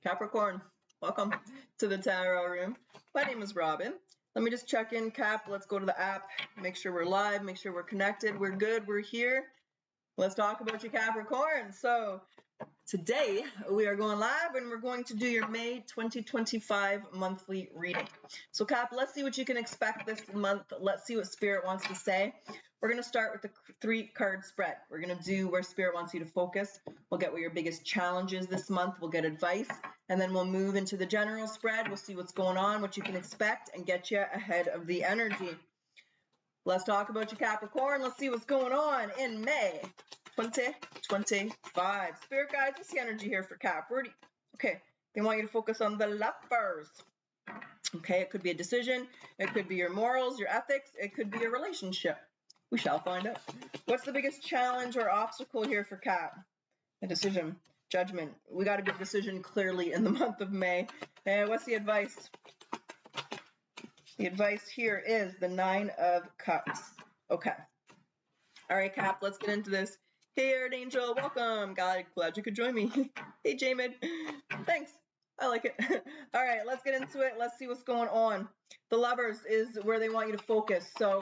Capricorn, welcome to the tarot room. My name is Robyn. Let me just check in, Cap. Let's go to the app, make sure we're live, make sure we're connected. We're good, we're here. Let's talk about your Capricorn. So today we are going live and we're going to do your May 2025 monthly reading. So Cap, let's see what you can expect this month. Let's see what Spirit wants to say. We're going to start with the 3-card spread. We're going to do where Spirit wants you to focus. We'll get what your biggest challenge is this month. We'll get advice. And then we'll move into the general spread. We'll see what's going on, what you can expect, and get you ahead of the energy. Let's talk about your Capricorn. Let's see what's going on in May 2025. Spirit guides, what's the energy here for Cap? Okay, they want you to focus on the lovers. Okay, it could be a decision. It could be your morals, your ethics. It could be a relationship. We shall find out. What's the biggest challenge or obstacle here for Cap? A decision, judgment. We got to get a decision clearly in the month of May. And what's the advice? The advice here is the 9 of Cups. Okay. All right, Cap, let's get into this. Hey, Earth Angel, welcome. Glad you could join me. Hey, Jamin. Thanks. I like it. All right, let's get into it. Let's see what's going on. The lovers is where they want you to focus. So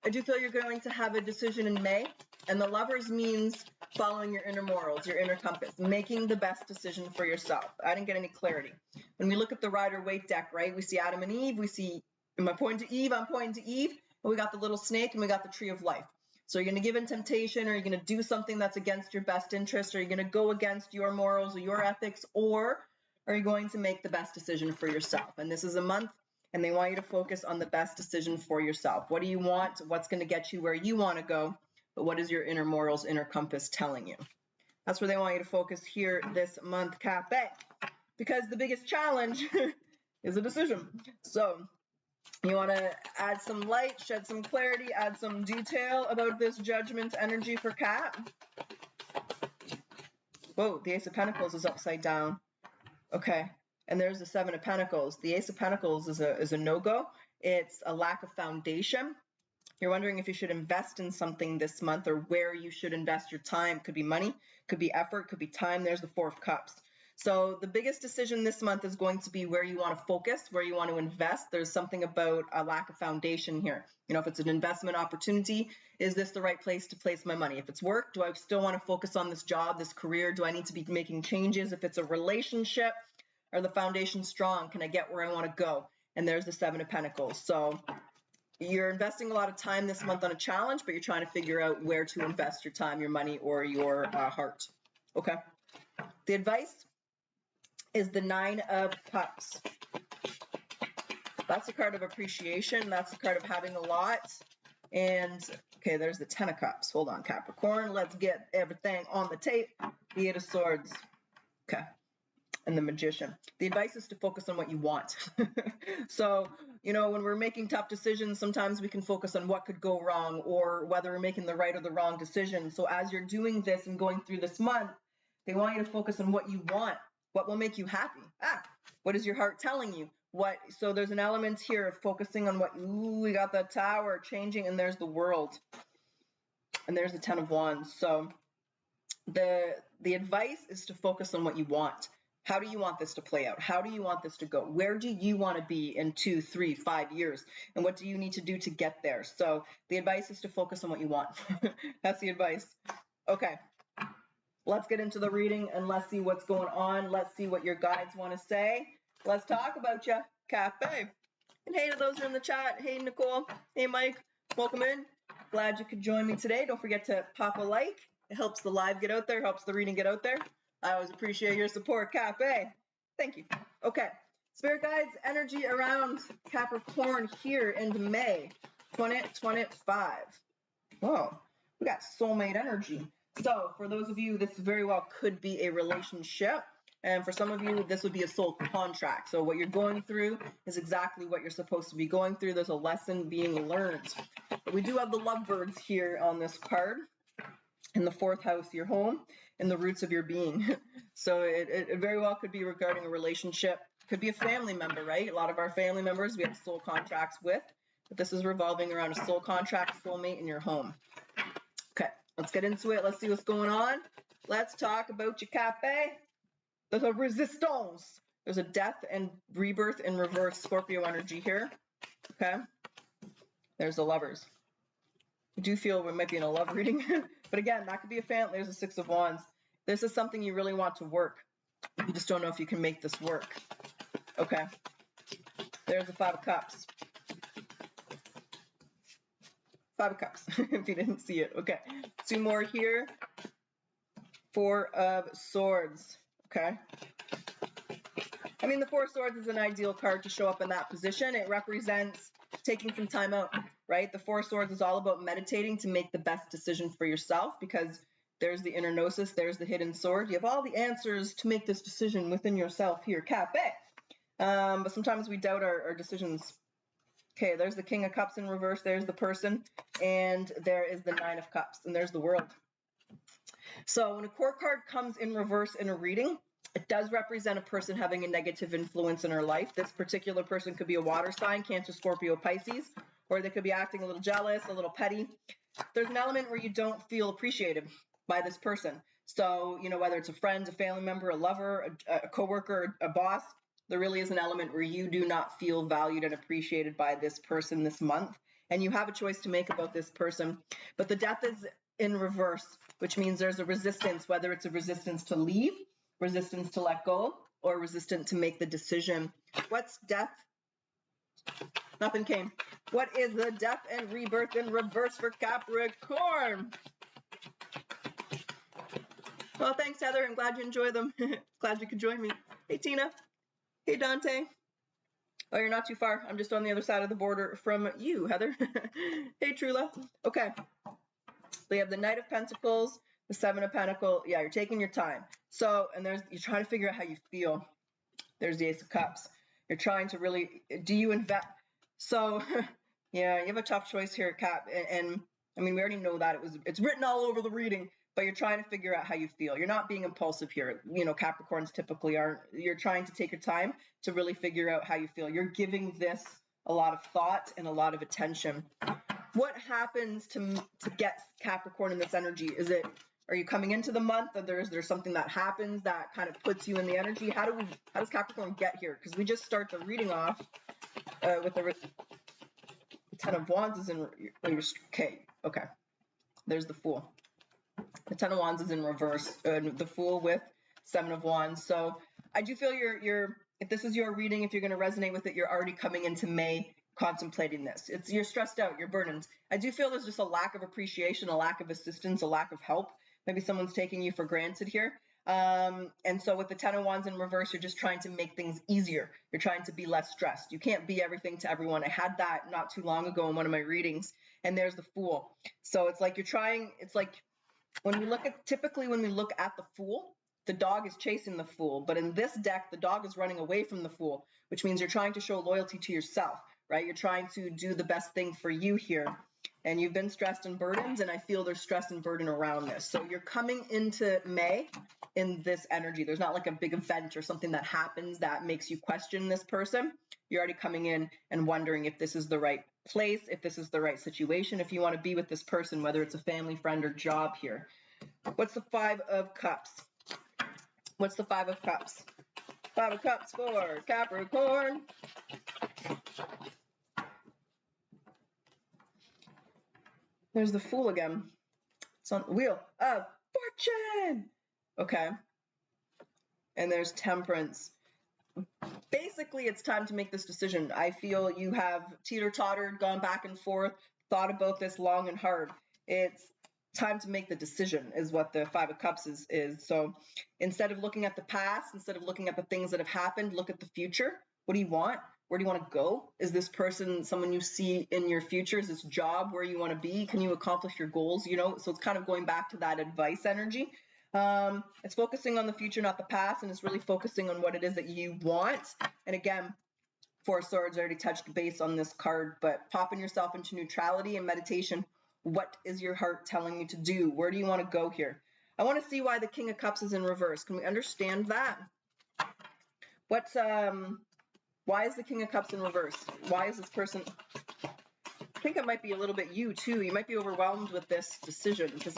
I do feel you're going to have a decision in May. And the lovers means following your inner morals, your inner compass, making the best decision for yourself. I didn't get any clarity. When we look at the Rider-Waite deck, right, we see Adam and Eve. We see, am I pointing to Eve? I'm pointing to Eve. And we got the little snake and we got the tree of life. So you're going to give in temptation, or you're going to do something that's against your best interest, or you're going to go against your morals or your ethics, or are you going to make the best decision for yourself? And this is a month, and they want you to focus on the best decision for yourself. What do you want? What's going to get you where you want to go? But what is your inner morals, inner compass telling you? That's where they want you to focus here this month, Cape. Because the biggest challenge is a decision. So you want to add some light, shed some clarity, add some detail about this judgment energy for Cap. Whoa, the Ace of Pentacles is upside down. Okay, and there's the 7 of Pentacles. The Ace of Pentacles is a no-go. It's a lack of foundation. You're wondering if you should invest in something this month, or where you should invest your time. Could be money, could be effort, could be time. There's the 4 of Cups. So the biggest decision this month is going to be where you want to focus, where you want to invest. There's something about a lack of foundation here. You know, if it's an investment opportunity, is this the right place to place my money? If it's work, do I still want to focus on this job, this career? Do I need to be making changes? If it's a relationship, are the foundation strong? Can I get where I want to go? And there's the 7 of Pentacles. So you're investing a lot of time this month on a challenge, but you're trying to figure out where to invest your time, your money, or your heart. Okay. The advice is the 9 of Cups. That's the card of appreciation. That's the card of having a lot. And, okay, there's the 10 of Cups. Hold on, Capricorn. Let's get everything on the tape. The 8 of Swords. Okay. And the Magician. The advice is to focus on what you want. So, you know, when we're making tough decisions, sometimes we can focus on what could go wrong, or whether we're making the right or the wrong decision. So as you're doing this and going through this month, they want you to focus on what you want. What will make you happy? What is your heart telling you? So there's an element here of focusing on what, we got the Tower changing, and there's the World. And there's the 10 of Wands. So the advice is to focus on what you want. How do you want this to play out? How do you want this to go? Where do you want to be in 2, 3, 5 years? And what do you need to do to get there? So the advice is to focus on what you want. That's the advice. Okay. Let's get into the reading and let's see what's going on. Let's see what your guides want to say. Let's talk about you, Cafe. And hey to those who are in the chat. Hey, Nicole. Hey, Mike. Welcome in. Glad you could join me today. Don't forget to pop a like. It helps the live get out there, helps the reading get out there. I always appreciate your support, Cafe. Thank you. Okay. Spirit guides, energy around Capricorn here in May 2025. Whoa. We got soulmate energy. So for those of you, this very well could be a relationship. And for some of you, this would be a soul contract. So what you're going through is exactly what you're supposed to be going through. There's a lesson being learned. But we do have the lovebirds here on this card. In the 4th house, your home, and the roots of your being. So it very well could be regarding a relationship. Could be a family member, right? A lot of our family members we have soul contracts with. But this is revolving around a soul contract, soulmate in your home. Okay. Let's get into it. Let's see what's going on. Let's talk about your Cafe. There's a resistance. There's a death and rebirth in reverse Scorpio energy here. Okay. There's the Lovers. I do feel we might be in a love reading. But again, that could be a fan. There's a Six of Wands. This is something you really want to work. You just don't know if you can make this work. Okay. There's the Five of Cups. Five of Cups, if you didn't see it. Okay. Two more here. Four of Swords. Okay. I mean, the Four of Swords is an ideal card to show up in that position. It represents taking some time out, right? The Four of Swords is all about meditating to make the best decision for yourself, because there's the inner gnosis, there's the hidden sword. You have all the answers to make this decision within yourself here, Cappy. But sometimes we doubt our decisions. Okay, there's the King of Cups in reverse, there's the person, and there is the Nine of Cups, and there's the World. So when a court card comes in reverse in a reading, it does represent a person having a negative influence in her life. This particular person could be a water sign, Cancer, Scorpio, Pisces, or they could be acting a little jealous, a little petty. There's an element where you don't feel appreciated by this person. So, you know, whether it's a friend, a family member, a lover, a coworker, a boss, there really is an element where you do not feel valued and appreciated by this person this month. And you have a choice to make about this person. But the Death is in reverse, which means there's a resistance, whether it's a resistance to leave, resistance to let go, or resistant to make the decision. What's Death? Nothing came. What is the Death and rebirth in reverse for Capricorn? Well, thanks, Heather. I'm glad you enjoy them. Glad you could join me. Hey, Tina. Hey, Dante. Oh, you're not too far. I'm just on the other side of the border from you, Heather. Hey, Trula. Okay. So you have the Knight of Pentacles, the Seven of Pentacles. Yeah, you're taking your time. So, and you're trying to figure out how you feel. There's the Ace of Cups. You're trying to really, do you invest? So, yeah, you have a tough choice here, Cap. And I mean, we already know that it's written all over the reading, but you're trying to figure out how you feel. You're not being impulsive here. You know, Capricorns typically aren't. You're trying to take your time to really figure out how you feel. You're giving this a lot of thought and a lot of attention. What happens to get Capricorn in this energy? Are you coming into the month, or is there something that happens that kind of puts you in the energy? How does Capricorn get here? Because we just start the reading off with the Ten of Wands is in. Okay. There's the Fool. The Ten of Wands is in reverse. The Fool with Seven of Wands. So I do feel if this is your reading, if you're going to resonate with it, you're already coming into May contemplating this. You're stressed out, you're burdened. I do feel there's just a lack of appreciation, a lack of assistance, a lack of help. Maybe someone's taking you for granted here. And so with the Ten of Wands in reverse, you're just trying to make things easier. You're trying to be less stressed. You can't be everything to everyone. I had that not too long ago in one of my readings, and there's the Fool. So it's like it's like typically when we look at the Fool, the dog is chasing the Fool. But in this deck, the dog is running away from the Fool, which means you're trying to show loyalty to yourself, right? You're trying to do the best thing for you here. And you've been stressed and burdened, and I feel there's stress and burden around this. So you're coming into May in this energy. There's not like a big event or something that happens that makes you question this person. You're already coming in and wondering if this is the right place, if this is the right situation, if you want to be with this person, whether it's a family, friend, or job here. What's the Five of Cups? What's the Five of Cups? Five of Cups for Capricorn. There's the Fool again. It's on the Wheel of Fortune. Okay. And there's Temperance. Basically, it's time to make this decision. I feel you have teeter-tottered, gone back and forth, thought about this long and hard. It's time to make the decision is what the Five of Cups is. So instead of looking at the past, instead of looking at the things that have happened, look at the future. What do you want? Where do you want to go? Is this person someone you see in your future? Is this job where you want to be? Can you accomplish your goals? You know, so it's kind of going back to that advice energy. It's focusing on the future, not the past, and it's really focusing on what it is that you want. And again, Four of Swords already touched base on this card, but popping yourself into neutrality and meditation. What is your heart telling you to do? Where do you want to go here? I want to see why the King of Cups is in reverse. Can we understand that? Why is the King of Cups in reverse? Why is this person? I think it might be a little bit you too. You might be overwhelmed with this decision because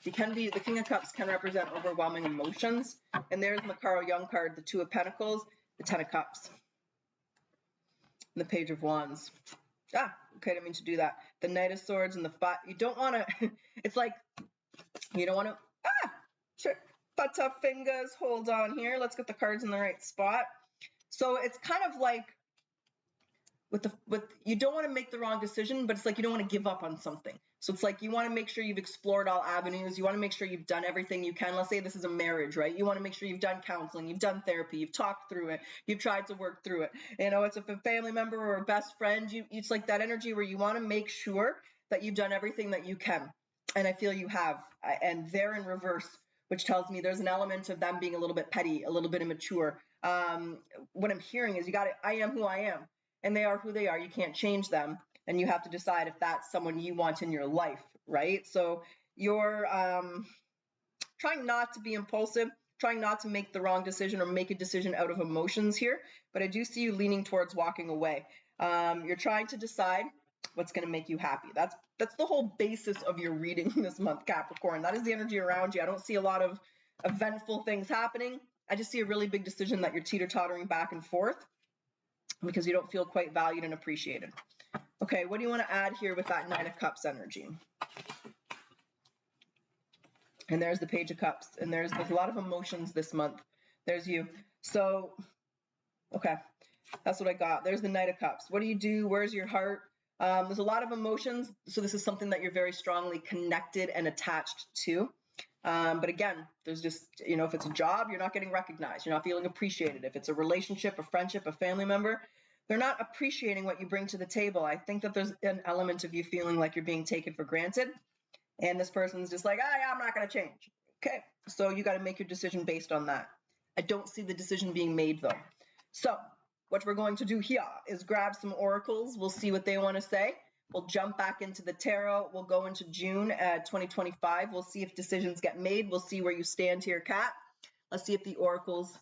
The King of Cups can represent overwhelming emotions. And there's my Carl Jung card, the Two of Pentacles, the Ten of Cups, and the Page of Wands. Okay, I didn't mean to do that. The Knight of Swords and the Five. You don't want to, it's like, you don't want to, sure. Butterfingers, hold on here. Let's get the cards in the right spot. So it's kind of like, you don't want to make the wrong decision, but it's like you don't want to give up on something. So it's like you want to make sure you've explored all avenues. You want to make sure you've done everything you can. Let's say this is a marriage, right? You want to make sure you've done counseling, you've done therapy, you've talked through it, you've tried to work through it. You know, it's a family member or a best friend. It's like that energy where you want to make sure that you've done everything that you can. And I feel you have. And they're in reverse, which tells me there's an element of them being a little bit petty, a little bit immature. What I'm hearing is I am who I am. And they are who they are. You can't change them. And you have to decide if that's someone you want in your life, right? So you're trying not to be impulsive, trying not to make the wrong decision or make a decision out of emotions here. But I do see you leaning towards walking away. You're trying to decide what's going to make you happy. That's the whole basis of your reading this month, Capricorn. That is the energy around you. I don't see a lot of eventful things happening. I just see a really big decision that you're teeter-tottering back and forth because you don't feel quite valued and appreciated. Okay, what do you want to add here with that Nine of Cups energy? And there's the Page of Cups. And there's a lot of emotions this month. There's you. So, okay, that's what I got. There's the Knight of Cups. What do you do? Where's your heart? There's a lot of emotions. So this is something that you're very strongly connected and attached to. But again, there's just, you know, if it's a job, you're not getting recognized. You're not feeling appreciated. If it's a relationship, a friendship, a family member, they're not appreciating what you bring to the table. I think that there's an element of you feeling like you're being taken for granted. And this person's just like, I'm not going to change. Okay, so you got to make your decision based on that. I don't see the decision being made though. So what we're going to do here is grab some oracles. We'll see what they want to say. We'll jump back into the tarot. We'll go into June 2025. We'll see if decisions get made. We'll see where you stand here, Kat. Let's see if the oracles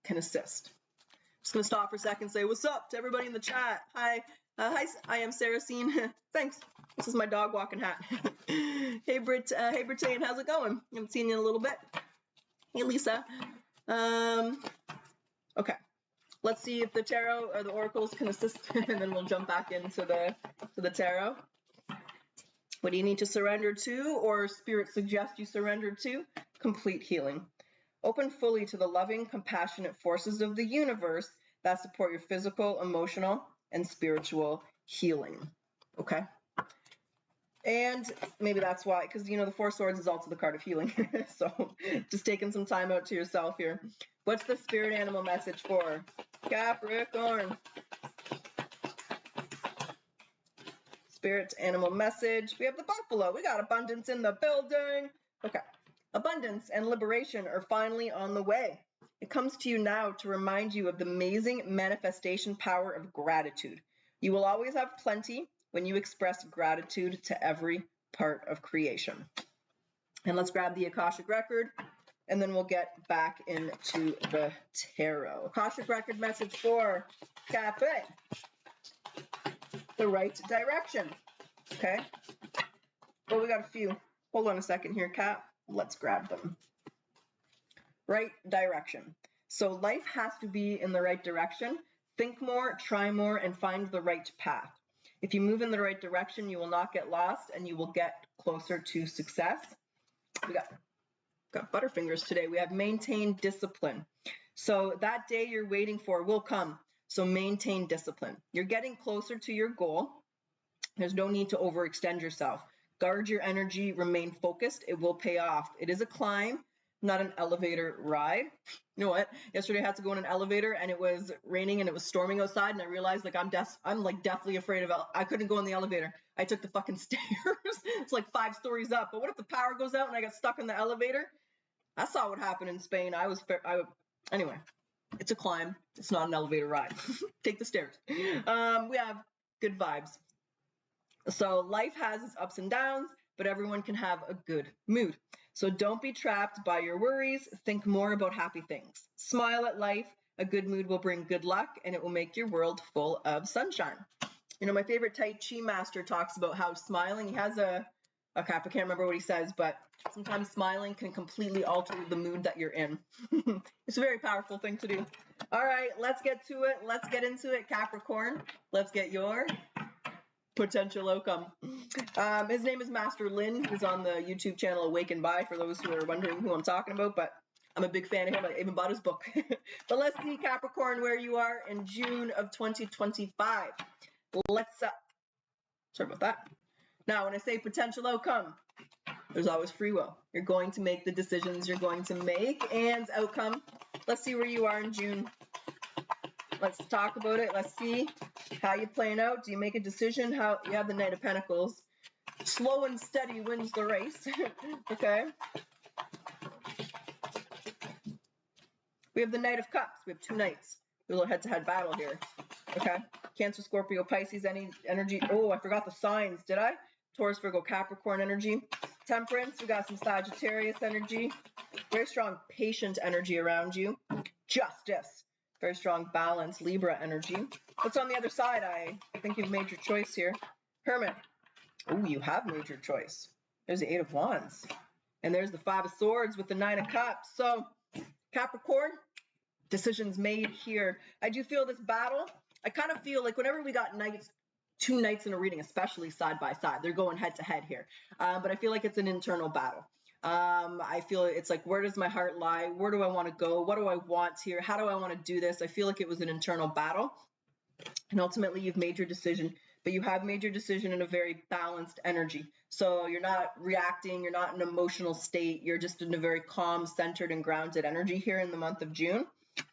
can assist. Just going to stop for a second and say, what's up to everybody in the chat? Hi. Hi, I am Saracine. Thanks. This is my dog walking hat. Hey, Brittane, how's it going? I haven't seen you in a little bit. Hey, Lisa. Okay. Let's see if the tarot or the oracles can assist, and then we'll jump back into the tarot. What do you need to surrender to, or spirit suggests you surrender to? Complete healing. Open fully to the loving, compassionate forces of the universe that support your physical, emotional, and spiritual healing. Okay? And maybe that's why, because, you know, the Four of Swords is also the card of healing. So just taking some time out to yourself here. What's the spirit animal message for Capricorn? Spirit animal message. We have the buffalo. We got abundance in the building. Okay. Abundance and liberation are finally on the way. It comes to you now to remind you of the amazing manifestation power of gratitude. You will always have plenty when you express gratitude to every part of creation. And let's grab the Akashic Record, and then we'll get back into the tarot. Akashic Record message for Cafe. The right direction. Okay. Well, we got a few. Hold on a second here, Kat. Let's grab them. Right direction. So life has to be in the right direction. Think more, try more, and find the right path. If you move in the right direction, you will not get lost, and you will get closer to success. We got Butterfingers today. We have maintain discipline. So that day you're waiting for will come. So maintain discipline. You're getting closer to your goal. There's no need to overextend yourself. Guard your energy, remain focused. It will pay off. It is a climb, not an elevator ride. You know what? Yesterday I had to go in an elevator and it was raining and it was storming outside, and I realized like I'm like deathly afraid of I couldn't go in the elevator. I took the fucking stairs. It's like 5 stories up. But what if the power goes out and I got stuck in the elevator? I saw what happened in Spain. Anyway, it's a climb. It's not an elevator ride. Take the stairs. We have good vibes. So life has its ups and downs, but everyone can have a good mood. So don't be trapped by your worries. Think more about happy things. Smile at life. A good mood will bring good luck, and it will make your world full of sunshine. You know, my favorite Tai Chi master talks about how smiling, he has a Cap, I can't remember what he says, but sometimes smiling can completely alter the mood that you're in. It's a very powerful thing to do. All right, let's get to it. Let's get into it, Capricorn. Let's get your potential outcome. His name is Master Lin. He's on the YouTube channel Awakened By, for those who are wondering who I'm talking about, but I'm a big fan of him. I even bought his book. But let's see, Capricorn, where you are in June of 2025. Let's sorry about that. Now, when I say potential outcome, there's always free will. You're going to make the decisions you're going to make, and outcome. Let's see where you are in June. Let's talk about it. Let's see how you're playing out. Do you make a decision? How you have the Knight of Pentacles. Slow and steady wins the race. Okay. We have the Knight of Cups. We have two knights. A little head-to-head battle here. Okay. Cancer, Scorpio, Pisces, any energy. Oh, I forgot the signs. Did I? Taurus, Virgo, Capricorn energy. Temperance. We got some Sagittarius energy. Very strong patient energy around you. Justice. Very strong balance. Libra energy. What's on the other side? I think you've made your choice here. Hermit. Oh, you have made your choice. There's the Eight of Wands. And there's the Five of Swords with the Nine of Cups. So, Capricorn, decisions made here. I do feel this battle. I kind of feel like whenever we got knights, two knights in a reading, especially side by side, they're going head to head here. But I feel like it's an internal battle. I feel it's like, where does my heart lie? Where do I want to go? What do I want here? How do I want to do this? I feel like it was an internal battle. And ultimately, you've made your decision. But you have made your decision in a very balanced energy. So you're not reacting. You're not in an emotional state. You're just in a very calm, centered, and grounded energy here in the month of June.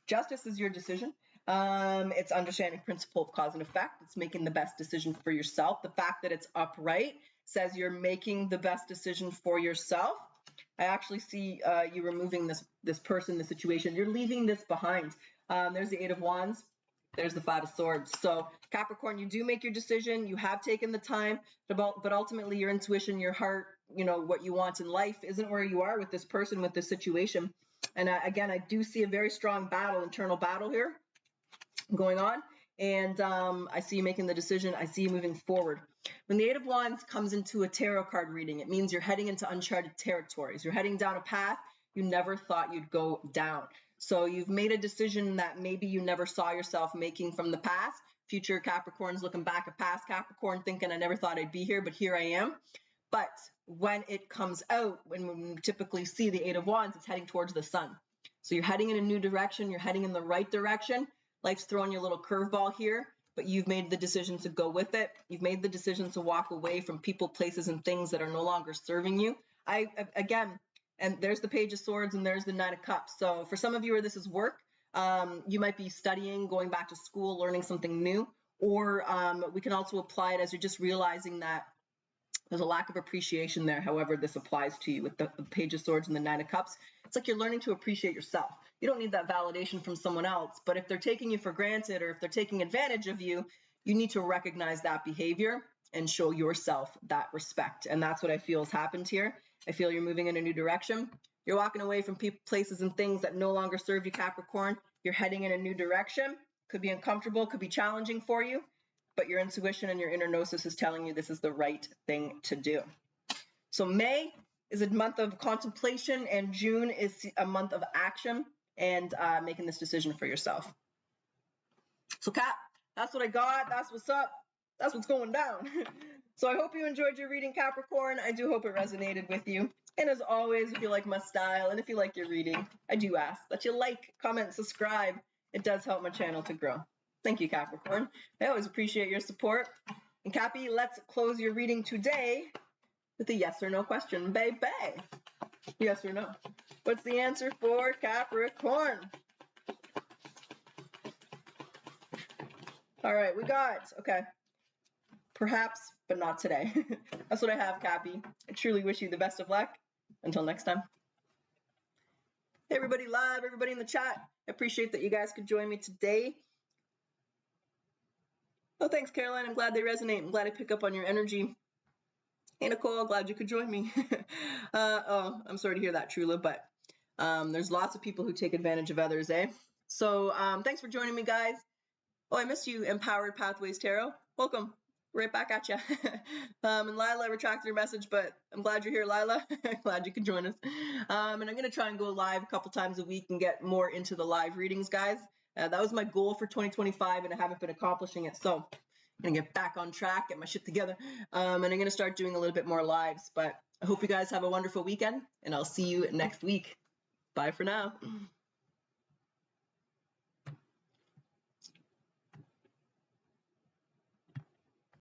Justice is your decision. It's understanding principle of cause and effect. It's making the best decision for yourself. The fact that it's upright says you're making the best decision for yourself. I actually see you removing this person, the situation. You're leaving this behind. There's the Eight of Wands. There's the Five of Swords. So Capricorn, you do make your decision. You have taken the time, but ultimately your intuition, your heart, you know, what you want in life isn't where you are with this person, with this situation. And again, I do see a very strong battle, internal battle here going on. And I see you making the decision. I see you moving forward. When the Eight of Wands comes into a tarot card reading, it means you're heading into uncharted territories. You're heading down a path you never thought you'd go down. So you've made a decision that maybe you never saw yourself making from the past. Future Capricorns looking back at past Capricorn thinking, I never thought I'd be here, but here I am. But when it comes out, when we typically see the Eight of Wands, it's heading towards the sun. So you're heading in a new direction. You're heading in the right direction. Life's throwing you a little curveball here, but you've made the decision to go with it. You've made the decision to walk away from people, places, and things that are no longer serving you. Again, and there's the Page of Swords and there's the Nine of Cups. So for some of you where this is work, you might be studying, going back to school, learning something new, or we can also apply it as you're just realizing that there's a lack of appreciation there, however this applies to you with the Page of Swords and the Nine of Cups. It's like you're learning to appreciate yourself. You don't need that validation from someone else, but if they're taking you for granted or if they're taking advantage of you, you need to recognize that behavior and show yourself that respect. And that's what I feel has happened here. I feel you're moving in a new direction. You're walking away from people, places, and things that no longer serve you, Capricorn. You're heading in a new direction. Could be uncomfortable, could be challenging for you, but your intuition and your inner gnosis is telling you this is the right thing to do. So May is a month of contemplation, and June is a month of action and making this decision for yourself. So Cap, that's what I got. That's what's up. That's what's going down. So I hope you enjoyed your reading, Capricorn. I do hope it resonated with you. And as always, if you like my style and if you like your reading, I do ask that you like, comment, subscribe. It does help my channel to grow. Thank you, Capricorn. I always appreciate your support. And Cappy, let's close your reading today with a yes or no question. Baby. Yes or no? What's the answer for Capricorn? All right, we got, okay. Perhaps, but not today. That's what I have, Cappy. I truly wish you the best of luck. Until next time. Hey, everybody live, everybody in the chat. I appreciate that you guys could join me today. Oh, thanks, Caroline. I'm glad they resonate. I'm glad I pick up on your energy. Hey, Nicole, glad you could join me. Oh, I'm sorry to hear that, Trula, but there's lots of people who take advantage of others, eh? So thanks for joining me, guys. Oh, I missed you, Empowered Pathways Tarot. Welcome. right back at you. And Lila retracted her message, but I'm glad you're here, Lila. Glad you can join us. And I'm going to try and go live a couple times a week and get more into the live readings, guys. That was my goal for 2025, and I haven't been accomplishing it. So I'm going to get back on track, get my shit together. And I'm going to start doing a little bit more lives. But I hope you guys have a wonderful weekend, and I'll see you next week. Bye for now.